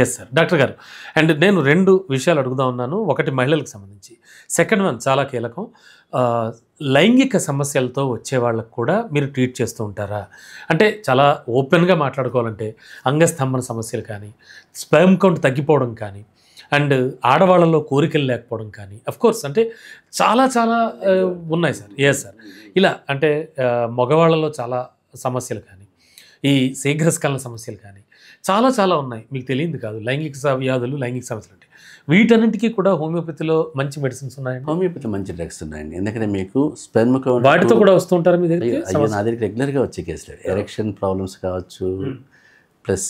Yes sir. Doctor గారు and నేను 2 విషయాలు అడుగుతా ఉన్నాను. ఒకటి మహిళలకు సంబంధించి. సెకండ్ వన్ చాలా కీలకం. లైంగిక సమస్యలతో వచ్చే వాళ్ళకి కూడా మీరు ట్రీట్ చేస్తూ ఉంటారా? అంటే చాలా ఓపెన్‌గా మాట్లాడుకోవాలంటే అంగస్తంభన సమస్యలు కానీ, స్పెర్మ్ కౌంట్ తగ్గిపోవడం కానీ, అండ్ ఆడవాళ్ళలో కోరికలు లేకపోవడం కానీ, ఆఫ్‌కోర్స్ అంటే చాలా చాలా ఉన్నాయి సార్. Yes sir. ఇలా అంటే మగవాళ్ళలో చాలా సమస్యలు కానీ, ఈ శీఘ్రస్ఖలన సమస్యలు కానీ చాలా చాలా ఉన్నాయి. మీకు తెలియంది కాదు. లైంగిక వ్యాధులు, లైంగిక సమస్యలు అంటే వీటన్నింటికీ కూడా హోమియోపతిలో మంచి మెడిసిన్స్ ఉన్నాయండి. హోమియోపతి మంచి డ్రగ్స్ ఉన్నాయండి. ఎందుకంటే మీకు స్పెర్మ్ కౌంట్ వాటితో కూడా వస్తుంటారు మీ దగ్గరికి? అయ్యో నా దగ్గర రెగ్యులర్గా వచ్చే కేసులు ఎరెక్షన్ ప్రాబ్లమ్స్ కావచ్చు, ప్లస్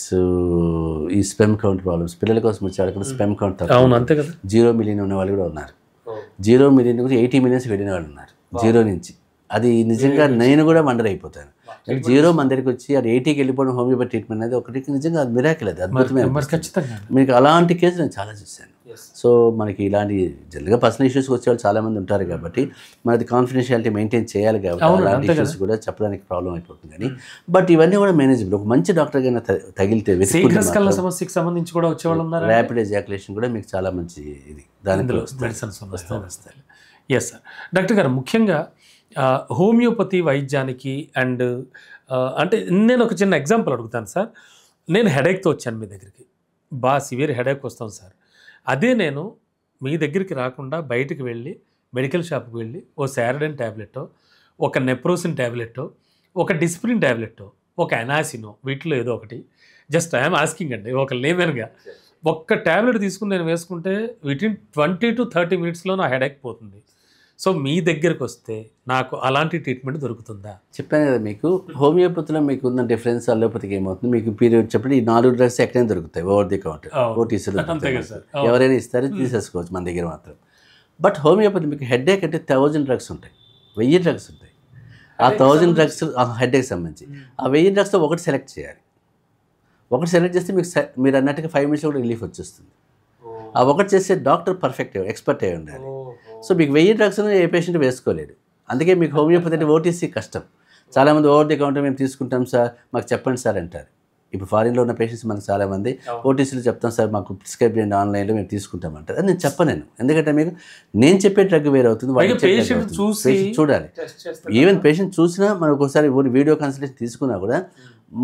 ఈ స్పెర్మ్ కౌంట్ ప్రాబ్లమ్స్ పిల్లల కోసం వచ్చే కూడా స్పెర్మ్ కౌంట్ అవును అంతే కదా. 0 మిలియన్ ఉన్న వాళ్ళు కూడా ఉన్నారు. 0 మిలియన్ కూడా 80 మిలియన్స్ వెళ్ళిన వాళ్ళు ఉన్నారు 0 నుంచి. అది నిజంగా నేను కూడా వండర్ అయిపోతాను. 0 మన దగ్గరికి వచ్చి అది 80కి వెళ్ళిపోవడం హోమియోపతి ట్రీట్మెంట్ అనేది ఒకటికి నిజంగా అది మిరాకిల్, అది అద్భుతమైన. ఖచ్చితంగా మీకు అలాంటి కేసు నేను చాలా చూశాను. సో మనకి ఇలాంటి జనరల్గా పర్సనల్ ఇష్యూస్కి వచ్చే వాళ్ళు చాలామంది ఉంటారు కాబట్టి మనది కాన్ఫిడెన్షియాలిటీ మెయింటైన్ చేయాలి కాబట్టి అలాంటి ఇష్యూస్ కూడా చెప్పడానికి ప్రాబ్లం అయిపోతుంది. కానీ బట్ ఇవన్నీ కూడా మేనేజబుల్. ఒక మంచి డాక్టర్ అయినా తగిలితే సమస్యకి సంబంధించి కూడా వచ్చేవాళ్ళు ఉన్నారు. ర్యాపిడ్ ఎజాకులేషన్ కూడా మీకు చాలా మంచి ఇది దానిలో మెడిసిన్స్ వస్తాయి. Yes sir. డాక్టర్ గారు ముఖ్యంగా హోమియోపతి వైద్యానికి అండ్ అంటే నేను ఒక చిన్న ఎగ్జాంపుల్ అడుగుతాను సార్. నేను హెడేక్తో వచ్చాను మీ దగ్గరికి, బాగా సివియర్ హెడేక్ వస్తాం సార్. అదే నేను మీ దగ్గరికి రాకుండా బయటికి వెళ్ళి మెడికల్ షాప్కి వెళ్ళి ఓ శారడన్ ట్యాబ్లెట్టో, ఒక నెప్రోసిన్ ట్యాబ్లెట్టో, ఒక డిస్ప్రిన్ ట్యాబ్లెట్టో, ఒక ఎనాసినో, వీటిలో ఏదో ఒకటి జస్ట్ ఐఎమ్ ఆస్కింగ్ అండి, ఒక లేమెన్గా ఒక్క ట్యాబ్లెట్ తీసుకుని నేను వేసుకుంటే వితిన్ 20 to 30 మినిట్స్లో నా హెడేక్ పోతుంది. సో మీ దగ్గరకు వస్తే నాకు అలాంటి ట్రీట్మెంట్ దొరుకుతుందా? చెప్పాను కదా మీకు, హోమియోపతిలో మీకు ఉన్న డిఫరెన్స్ అలోపతికి ఏమవుతుంది, మీకు పీరియడ్ చెప్పండి ఈ 4 డ్రగ్స్ ఎక్కడైనా దొరుకుతాయి ఓవర్ ది కౌంటర్, ఓటీసీలో ఎవరైనా ఇస్తారో తీసేసుకోవచ్చు మన దగ్గర మాత్రం. బట్ హోమియోపతి మీకు హెడేక్ అంటే 1000 డ్రగ్స్ ఉంటాయి, 1000 డ్రగ్స్ ఉంటాయి. ఆ 1000 డ్రగ్స్ హెడేక్ సంబంధించి ఆ 1000 డ్రగ్స్తో ఒకటి సెలెక్ట్ చేయాలి. ఒకటి సెలెక్ట్ చేస్తే మీకు మీరు అన్నట్టుగా 5 మినిట్స్లో కూడా రిలీఫ్ వచ్చేస్తుంది. ఆ ఒకటి చేసే డాక్టర్ పర్ఫెక్ట్ ఎక్స్పర్ట్ అయి ఉండాలి. సో మీకు 1000 డ్రగ్స్ ఏ పేషెంట్ వేసుకోలేడు. అందుకే మీకు హోమియోపతి అంటే ఓటీసీ కష్టం. చాలామంది ఓవర్ ది కౌంటర్ మేము తీసుకుంటాం సార్ మాకు చెప్పండి సార్ అంటారు. ఇప్పుడు ఫారిన్లో ఉన్న పేషెంట్స్ మనకు చాలామంది ఓటీసీలో చెప్తాం సార్ మాకు ప్రిస్క్రైబ్ చేయండి ఆన్లైన్లో మేము తీసుకుంటాం అంటారు. అది నేను చెప్పలేను, ఎందుకంటే మీకు నేను చెప్పే డ్రగ్ వేరే అవుతుంది, పేషెంట్ చూడాలి. ఈవెన్ పేషెంట్ చూసినా మనకు ఒకసారి వీడియో కన్సల్టేషన్ తీసుకున్నా కూడా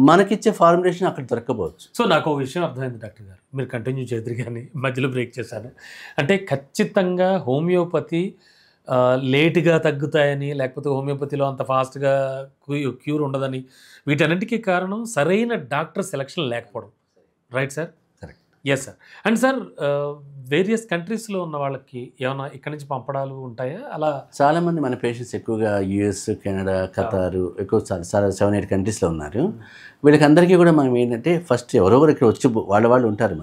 మనకిచ్చే ఫార్ములేషన్ అక్కడ దొరకకపోవచ్చు. సో నాకు ఒక విషయం అర్థమైంది డాక్టర్ గారు, మీరు కంటిన్యూ చేద్దరు కానీ మధ్యలో బ్రేక్ చేశాను. అంటే ఖచ్చితంగా హోమియోపతి లేటుగా తగ్గుతాయని, లేకపోతే హోమియోపతిలో అంత ఫాస్ట్గా క్యూర్ ఉండదని, వీటన్నిటికీ కారణం సరైన డాక్టర్ సెలక్షన్ లేకపోవడం. Right sir? Correct. Yes sir. And sir various కంట్రీస్లో ఉన్న వాళ్ళకి ఏమైనా ఇక్కడి నుంచి పంపడాలు ఉంటాయా? అలా చాలామంది మన పేషెంట్స్ ఎక్కువగా యూఎస్, కెనడా, ఖతారు ఎక్కువ చాలా 7-8 కంట్రీస్లో ఉన్నారు. వీళ్ళకి అందరికీ కూడా మనం ఏంటంటే ఫస్ట్ ఎవరొకరు ఇక్కడ వచ్చి వాళ్ళు ఉంటారు,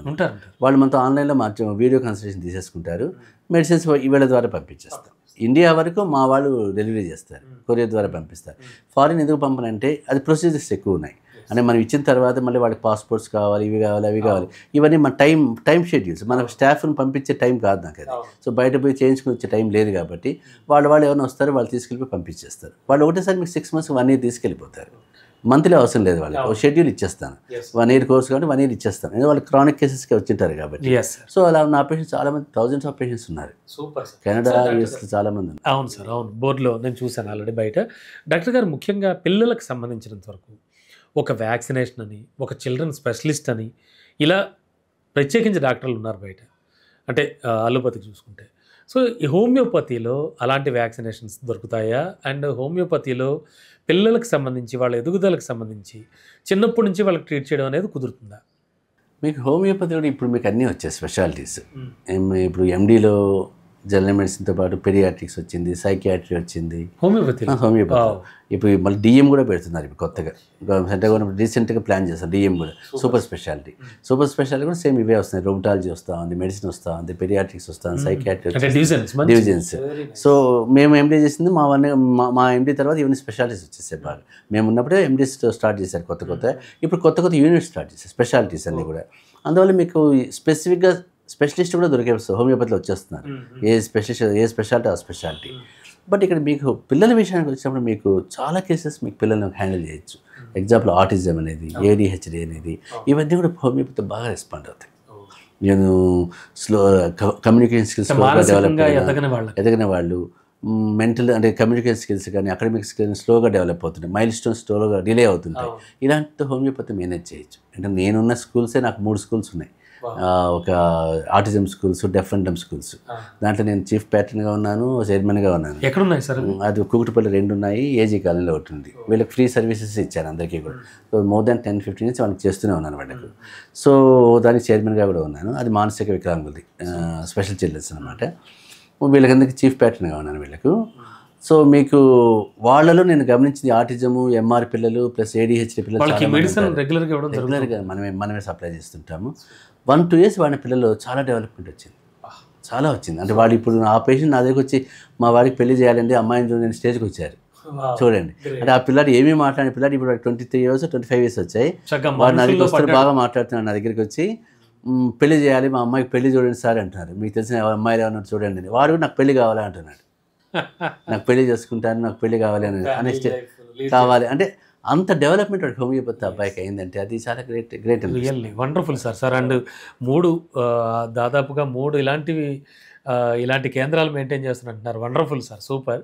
వాళ్ళు మనతో ఆన్లైన్లో వీడియో కన్సల్టేషన్ తీసేసుకుంటారు, మెడిసిన్స్ వీళ్ళ ద్వారా పంపించేస్తాం. ఇండియా వరకు మా వాళ్ళు డెలివరీ చేస్తారు, కొరియర్ ద్వారా పంపిస్తారు. ఫారిన్ ఎందుకు పంపనంటే అది ప్రొసీజర్స్ ఎక్కువ ఉన్నాయి. అంటే మనం ఇచ్చిన తర్వాత మళ్ళీ వాళ్ళకి పాస్పోర్ట్స్ కావాలి, ఇవి కావాలి, అవి కావాలి. ఇవన్నీ మన టైం షెడ్యూల్స్, మన స్టాఫ్ని పంపించే టైం కాదు నాకు అది. సో బయట పోయి చేయించుకుని వచ్చే టైం లేదు కాబట్టి వాళ్ళు ఎవరైనా వస్తారు, వాళ్ళు తీసుకెళ్ళిపోయి పంపించేస్తారు. వాళ్ళు ఒకటేసారి మీకు 6 months 1 year తీసుకెళ్ళిపోతారు. మంత్లీ అవసరం లేదు, వాళ్ళకి ఒక షెడ్యూల్ ఇచ్చేస్తాను. 1 year కోర్స్ కాబట్టి 1 year ఇచ్చేస్తాను, ఎందుకంటే వాళ్ళు క్రానిక్ కేసెస్కి వచ్చింటారు కాబట్టి. సో అలా నా పేషెంట్స్ చాలామంది థౌజండ్స్ ఆఫ్ పేషెంట్స్ ఉన్నారు. కెనడా, యూఎస్లో చాలామంది ఉన్నారు. అవును సార్, అవును. బోర్డులో నేను చూశాను ఆల్రెడీ బయట. డాక్టర్ గారు ముఖ్యంగా పిల్లలకు సంబంధించినంత వరకు ఒక వ్యాక్సినేషన్ అని, ఒక చిల్డ్రన్ స్పెషలిస్ట్ అని, ఇలా ప్రత్యేకించి డాక్టర్లు ఉన్నారు బయట, అంటే అలోపతికి చూసుకుంటే. సో ఈ హోమియోపతిలో అలాంటి వ్యాక్సినేషన్స్ దొరుకుతాయా? అండ్ హోమియోపతిలో పిల్లలకు సంబంధించి వాళ్ళ ఎదుగుదలకు సంబంధించి చిన్నప్పటి నుంచి వాళ్ళకి ట్రీట్ చేయడం అనేది కుదురుతుందా? మీకు హోమియోపతిలో ఇప్పుడు మీకు అన్నీ వచ్చాయి స్పెషాలిటీస్. ఇప్పుడు ఎండీలో జనరల్ మెడిసిన్తో పాటు పెడియాట్రిక్స్ వచ్చింది, సైకియాట్రీ వచ్చింది, హోమియోపతి ఇప్పుడు మళ్ళీ డిఎం కూడా పెడుతున్నారు. ఇప్పుడు కొత్తగా సెంటర్ గవర్నమెంట్ రీసెంట్గా ప్లాన్ చేస్తారు డిఎం కూడా, సూపర్ స్పెషాలిటీ కూడా సేమ్ ఇవే వస్తున్నాయి. రొమటాలజీ వస్తూ ఉంది, మెడిసిన్ వస్తూ ఉంది, పెడియాట్రిక్స్ వస్తూ ఉంది, సైకియాట్రీ డివిజన్స్. సో మేము ఎండీ చేసింది మా ఎండీ తర్వాత ఇవన్నీ స్పెషాలిటీస్ వచ్చేసాయి బాగా. మేము ఉన్నప్పుడే ఎండీ స్టార్ట్ చేశారు కొత్త. ఇప్పుడు కొత్త యూనిట్ స్టార్ట్ చేశారు స్పెషాలిటీస్ అన్నీ కూడా. అందువల్ల మీకు స్పెసిఫిక్గా స్పెషలిస్ట్ కూడా దొరికే హోమియోపతిలో వచ్చేస్తున్నారు. ఏ స్పెషాలిటీ ఆ స్పెషాలిటీ. బట్ ఇక్కడ మీకు పిల్లల విషయానికి వచ్చినప్పుడు మీకు చాలా కేసెస్ మీకు పిల్లల్ని హ్యాండిల్ చేయొచ్చు. ఎగ్జాంపుల్ ఆటిజం అనేది, ADHD అనేది, ఇవన్నీ కూడా హోమియోపతి బాగా రెస్పాండ్ అవుతాయి. నేను స్లో కమ్యూనికేషన్ స్కిల్స్ మానసికంగా ఎదగని వాళ్ళకి. ఎదగిన వాళ్ళు, మెంటల్ అంటే కమ్యూనికేషన్ స్కిల్స్ కానీ అకాడమిక్ స్కిల్స్ స్లోగా డెవలప్ అవుతుంటాయి, మైల్ స్టోన్స్ స్లోగా డిలే అవుతుంటాయి. ఇలాంటి హోమియోపతి మేనేజ్ చేయొచ్చు. అంటే నేనున్న స్కూల్సే నాకు 3 స్కూల్స్ ఉన్నాయి. ఒక autism schools, deaf and dumb schools. దాంట్లో నేను చీఫ్ ప్యాటర్న్గా ఉన్నాను, చైర్మన్గా ఉన్నాను. ఎక్కడున్నాయి సార్? అది కూకటిపల్లి 2 ఉన్నాయి, ఏజీ కాలనీలో ఒకటి ఉంది. వీళ్ళకి ఫ్రీ సర్వీసెస్ ఇచ్చాను అందరికీ కూడా. సో మోర్ దాన్ 10-15 ఇయర్స్ వాళ్ళకి చేస్తూనే ఉన్నాను వాళ్ళకు. సో దానికి చైర్మన్గా కూడా ఉన్నాను. అది మానసిక వికలాంగులది, స్పెషల్ చిల్డ్రన్స్ అనమాట. వీళ్ళకందరికీ చీఫ్ ప్యాటర్న్గా ఉన్నాను వీళ్ళకు. సో మీకు వాళ్ళలో నేను గమనించింది ఆటిజము, ఎంఆర్ పిల్లలు ప్లస్ ఏడిహెచ్డి పిల్లలు మెడిసిన్ రెగ్యులర్గా రెగ్యులర్గా మనమే సప్లై చేస్తుంటాము. 1-2 ఇయర్స్ వాడిన పిల్లలు చాలా డెవలప్మెంట్ వచ్చింది, చాలా వచ్చింది. అంటే వాడు ఇప్పుడు ఆ పేషెంట్ నా దగ్గరికి వచ్చి మా వాడికి పెళ్లి చేయాలండి అమ్మాయిని చూడండి స్టేజ్కి వచ్చారు. చూడండి, అంటే ఆ పిల్లాడు ఏమీ మాట్లాడిన పిల్లాడు ఇప్పుడు 23 ఇయర్స్ 25 ఇయర్స్ వచ్చాయి. వాడు నా దగ్గరికి వస్తారు, బాగా మాట్లాడుతున్నాడు. నా దగ్గరికి వచ్చి పెళ్లి చేయాలి, మా అమ్మాయికి పెళ్లి చూడండి సార్ అంటున్నారు. మీకు తెలిసిన అమ్మాయిలు ఏమన్నా చూడండి అని. వాడు నాకు పెళ్లి కావాలి అంటున్నాడు. నాకు పెళ్లి చేసుకుంటాను, నాకు పెళ్లి కావాలి అని అనేసి కావాలి అంటే అంత డెవలప్మెంట్ హోమియోపతి అబ్బాయికి అయిందంటే అది చాలా great really wonderful sir. And 3 దాదాపుగా 3 ఇలాంటి కేంద్రాలు మెయింటైన్ చేస్తున్నట్టున్నారు. Wonderful sir, super.